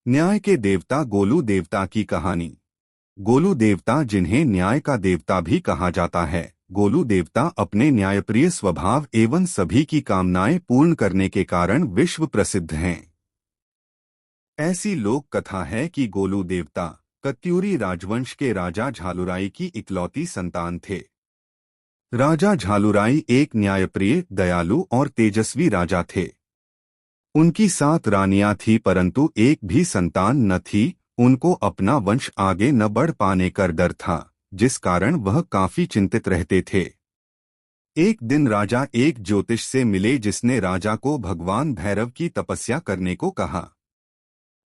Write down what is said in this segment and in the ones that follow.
न्याय के देवता गोलू देवता की कहानी। गोलू देवता, जिन्हें न्याय का देवता भी कहा जाता है, गोलू देवता अपने न्यायप्रिय स्वभाव एवं सभी की कामनाएं पूर्ण करने के कारण विश्व प्रसिद्ध हैं। ऐसी लोक कथा है कि गोलू देवता कत्यूरी राजवंश के राजा झालुराई की इकलौती संतान थे। राजा झालुराई एक न्यायप्रिय, दयालु और तेजस्वी राजा थे। उनकी 7 रानियां थी, परंतु एक भी संतान न थी। उनको अपना वंश आगे न बढ़ पाने का डर था, जिस कारण वह काफी चिंतित रहते थे। एक दिन राजा एक ज्योतिष से मिले, जिसने राजा को भगवान भैरव की तपस्या करने को कहा।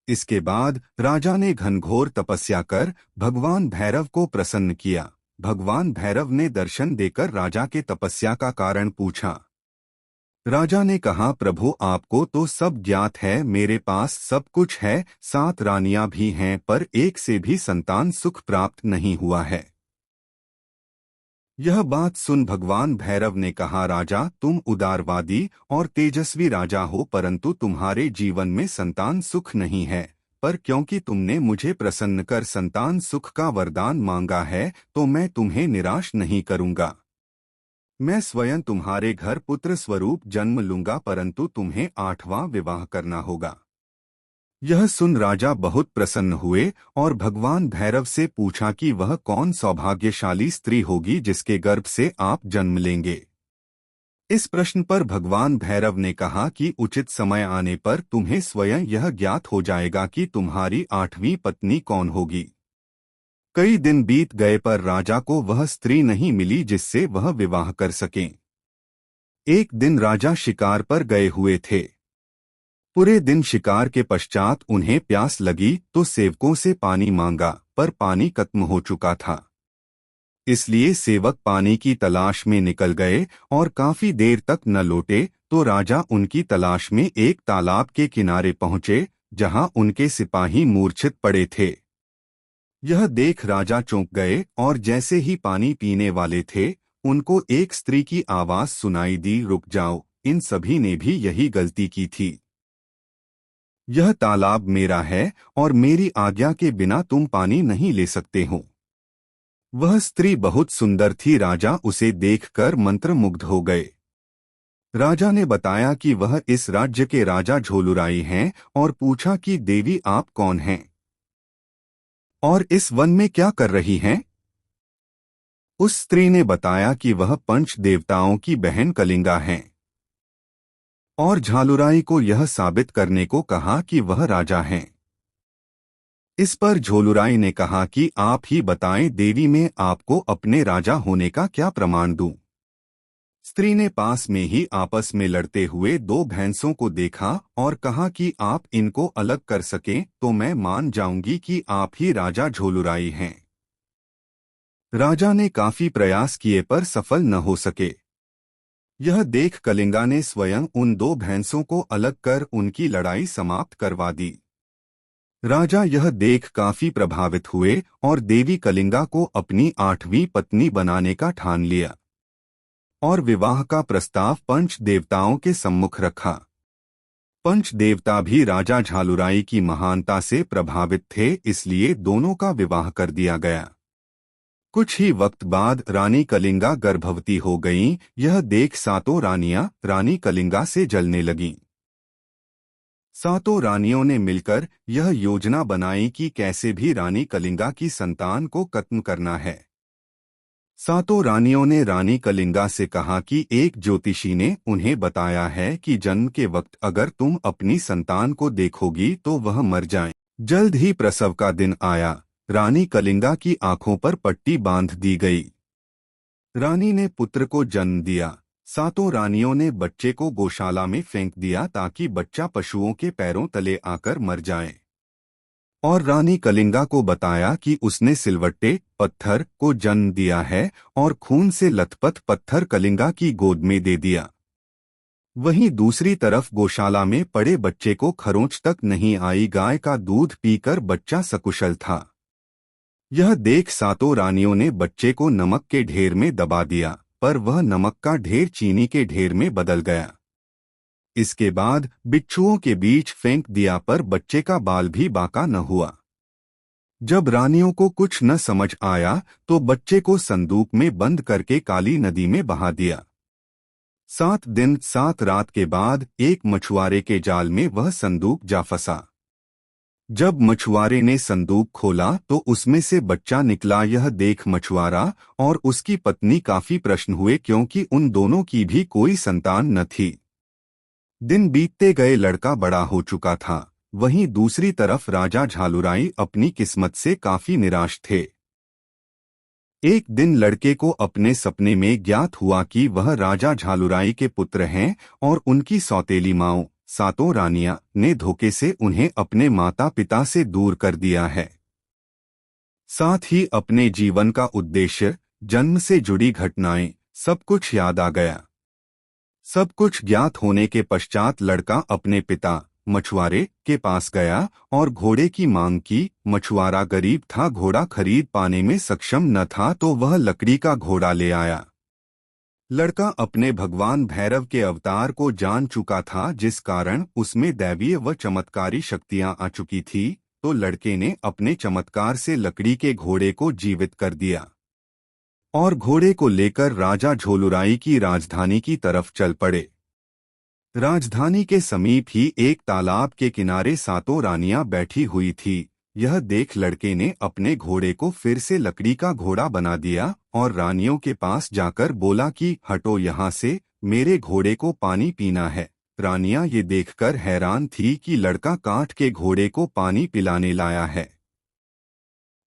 इसके बाद राजा ने घनघोर तपस्या कर भगवान भैरव को प्रसन्न किया। भगवान भैरव ने दर्शन देकर राजा के तपस्या का कारण पूछा। राजा ने कहा, प्रभु, आपको तो सब ज्ञात है, मेरे पास सब कुछ है, 7 रानियां भी हैं, पर एक से भी संतान सुख प्राप्त नहीं हुआ है। यह बात सुन भगवान भैरव ने कहा, राजा, तुम उदारवादी और तेजस्वी राजा हो, परंतु तुम्हारे जीवन में संतान सुख नहीं है। पर क्योंकि तुमने मुझे प्रसन्न कर संतान सुख का वरदान मांगा है, तो मैं तुम्हें निराश नहीं करूंगा। मैं स्वयं तुम्हारे घर पुत्र स्वरूप जन्म लूंगा, परंतु तुम्हें 8वां विवाह करना होगा। यह सुन राजा बहुत प्रसन्न हुए और भगवान भैरव से पूछा कि वह कौन सौभाग्यशाली स्त्री होगी जिसके गर्भ से आप जन्म लेंगे। इस प्रश्न पर भगवान भैरव ने कहा कि उचित समय आने पर तुम्हें स्वयं यह ज्ञात हो जाएगा कि तुम्हारी 8वीं पत्नी कौन होगी। कई दिन बीत गए, पर राजा को वह स्त्री नहीं मिली जिससे वह विवाह कर सकें। एक दिन राजा शिकार पर गए हुए थे। पूरे दिन शिकार के पश्चात उन्हें प्यास लगी तो सेवकों से पानी मांगा, पर पानी खत्म हो चुका था। इसलिए सेवक पानी की तलाश में निकल गए और काफी देर तक न लौटे, तो राजा उनकी तलाश में एक तालाब के किनारे पहुंचे, जहां उनके सिपाही मूर्छित पड़े थे। यह देख राजा चौंक गए और जैसे ही पानी पीने वाले थे, उनको एक स्त्री की आवाज सुनाई दी, रुक जाओ, इन सभी ने भी यही गलती की थी। यह तालाब मेरा है और मेरी आज्ञा के बिना तुम पानी नहीं ले सकते हो। वह स्त्री बहुत सुंदर थी, राजा उसे देखकर मंत्रमुग्ध हो गए। राजा ने बताया कि वह इस राज्य के राजा झोलुराई हैं और पूछा कि देवी, आप कौन हैं और इस वन में क्या कर रही हैं? उस स्त्री ने बताया कि वह पंच देवताओं की बहन कलिंगा हैं और झालुराई को यह साबित करने को कहा कि वह राजा हैं। इस पर झोलुराई ने कहा कि आप ही बताएं देवी, मैं आपको अपने राजा होने का क्या प्रमाण दूं? स्त्री ने पास में ही आपस में लड़ते हुए 2 भैंसों को देखा और कहा कि आप इनको अलग कर सकें तो मैं मान जाऊंगी कि आप ही राजा झोलुराई हैं। राजा ने काफी प्रयास किए पर सफल न हो सके। यह देख कलिंगा ने स्वयं उन 2 भैंसों को अलग कर उनकी लड़ाई समाप्त करवा दी। राजा यह देख काफी प्रभावित हुए और देवी कलिंगा को अपनी 8वीं पत्नी बनाने का ठान लिया और विवाह का प्रस्ताव पंच देवताओं के सम्मुख रखा। पंच देवता भी राजा झालुराई की महानता से प्रभावित थे, इसलिए दोनों का विवाह कर दिया गया। कुछ ही वक्त बाद रानी कलिंगा गर्भवती हो गईं। यह देख 7 रानियां रानी कलिंगा से जलने लगीं। 7 रानियों ने मिलकर यह योजना बनाई कि कैसे भी रानी कलिंगा की संतान को खत्म करना है। 7 रानियों ने रानी कलिंगा से कहा कि एक ज्योतिषी ने उन्हें बताया है कि जन्म के वक्त अगर तुम अपनी संतान को देखोगी तो वह मर जाए। जल्द ही प्रसव का दिन आया। रानी कलिंगा की आंखों पर पट्टी बांध दी गई। रानी ने पुत्र को जन्म दिया। 7 रानियों ने बच्चे को गौशाला में फेंक दिया ताकि बच्चा पशुओं के पैरों तले आकर मर जाए। और रानी कलिंगा को बताया कि उसने सिलवट्टे पत्थर को जन्म दिया है और खून से लथपथ पत्थर कलिंगा की गोद में दे दिया। वहीं दूसरी तरफ गौशाला में पड़े बच्चे को खरोंच तक नहीं आई, गाय का दूध पीकर बच्चा सकुशल था। यह देख 7 रानियों ने बच्चे को नमक के ढेर में दबा दिया, पर वह नमक का ढेर चीनी के ढेर में बदल गया। इसके बाद बिच्छुओं के बीच फेंक दिया, पर बच्चे का बाल भी बाका न हुआ। जब रानियों को कुछ न समझ आया तो बच्चे को संदूक में बंद करके काली नदी में बहा दिया। 7 दिन 7 रात के बाद एक मछुआरे के जाल में वह संदूक जा फंसा। जब मछुआरे ने संदूक खोला तो उसमें से बच्चा निकला। यह देख मछुआरा और उसकी पत्नी काफी प्रश्न हुए, क्योंकि उन दोनों की भी कोई संतान न थी। दिन बीतते गए, लड़का बड़ा हो चुका था। वहीं दूसरी तरफ राजा झालुराई अपनी किस्मत से काफी निराश थे। एक दिन लड़के को अपने सपने में ज्ञात हुआ कि वह राजा झालुराई के पुत्र हैं और उनकी सौतेली माओं सातों रानियां ने धोखे से उन्हें अपने माता पिता से दूर कर दिया है। साथ ही अपने जीवन का उद्देश्य, जन्म से जुड़ी घटनाएं, सब कुछ याद आ गया। सब कुछ ज्ञात होने के पश्चात लड़का अपने पिता मछुआरे के पास गया और घोड़े की मांग की। मछुआरा गरीब था, घोड़ा खरीद पाने में सक्षम न था, तो वह लकड़ी का घोड़ा ले आया। लड़का अपने भगवान भैरव के अवतार को जान चुका था, जिस कारण उसमें दैवीय व चमत्कारी शक्तियां आ चुकी थी। तो लड़के ने अपने चमत्कार से लकड़ी के घोड़े को जीवित कर दिया और घोड़े को लेकर राजा झोलुराई की राजधानी की तरफ चल पड़े। राजधानी के समीप ही एक तालाब के किनारे सातों रानियां बैठी हुई थी। यह देख लड़के ने अपने घोड़े को फिर से लकड़ी का घोड़ा बना दिया और रानियों के पास जाकर बोला कि हटो यहाँ से, मेरे घोड़े को पानी पीना है। रानियां ये देखकर हैरान थी कि लड़का काठ के घोड़े को पानी पिलाने लाया है।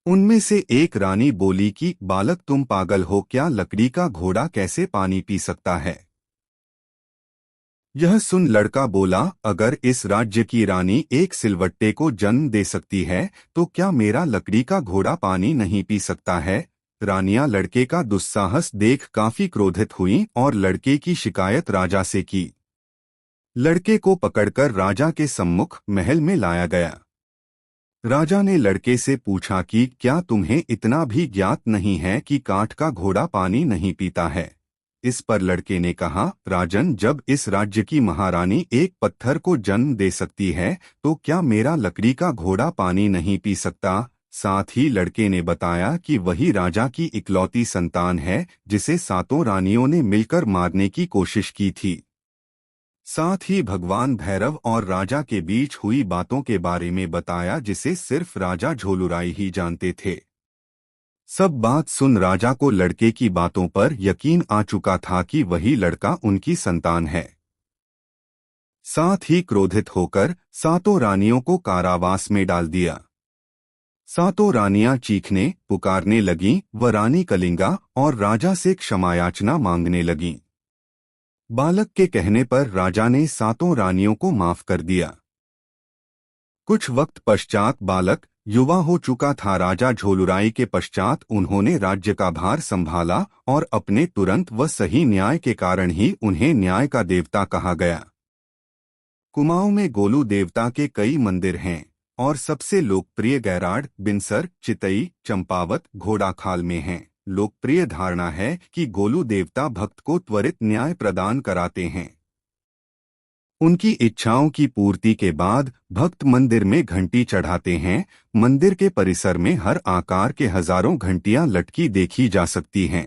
उनमें से एक रानी बोली कि बालक, तुम पागल हो क्या? लकड़ी का घोड़ा कैसे पानी पी सकता है? यह सुन लड़का बोला, अगर इस राज्य की रानी एक सिलवट्टे को जन्म दे सकती है तो क्या मेरा लकड़ी का घोड़ा पानी नहीं पी सकता है? रानियां लड़के का दुस्साहस देख काफी क्रोधित हुईं और लड़के की शिकायत राजा से की। लड़के को पकड़कर राजा के सम्मुख महल में लाया गया। राजा ने लड़के से पूछा कि क्या तुम्हें इतना भी ज्ञात नहीं है कि काठ का घोड़ा पानी नहीं पीता है? इस पर लड़के ने कहा, राजन, जब इस राज्य की महारानी एक पत्थर को जन्म दे सकती है तो क्या मेरा लकड़ी का घोड़ा पानी नहीं पी सकता? साथ ही लड़के ने बताया कि वही राजा की इकलौती संतान है जिसे सातों रानियों ने मिलकर मारने की कोशिश की थी। साथ ही भगवान भैरव और राजा के बीच हुई बातों के बारे में बताया, जिसे सिर्फ राजा झोलुराई ही जानते थे। सब बात सुन राजा को लड़के की बातों पर यकीन आ चुका था कि वही लड़का उनकी संतान है। साथ ही क्रोधित होकर सातों रानियों को कारावास में डाल दिया। सातों रानियां चीखने पुकारने लगीं व रानी कलिंगा और राजा से क्षमायाचना मांगने लगीं। बालक के कहने पर राजा ने सातों रानियों को माफ कर दिया। कुछ वक्त पश्चात बालक युवा हो चुका था। राजा झोलुराई के पश्चात उन्होंने राज्य का भार संभाला और अपने तुरंत व सही न्याय के कारण ही उन्हें न्याय का देवता कहा गया। कुमाऊं में गोलू देवता के कई मंदिर हैं और सबसे लोकप्रिय गैराड, बिनसर, चितई, चंपावत, घोड़ाखाल में हैं। लोकप्रिय धारणा है कि गोलू देवता भक्त को त्वरित न्याय प्रदान कराते हैं। उनकी इच्छाओं की पूर्ति के बाद भक्त मंदिर में घंटी चढ़ाते हैं। मंदिर के परिसर में हर आकार के हजारों घंटियां लटकी देखी जा सकती हैं।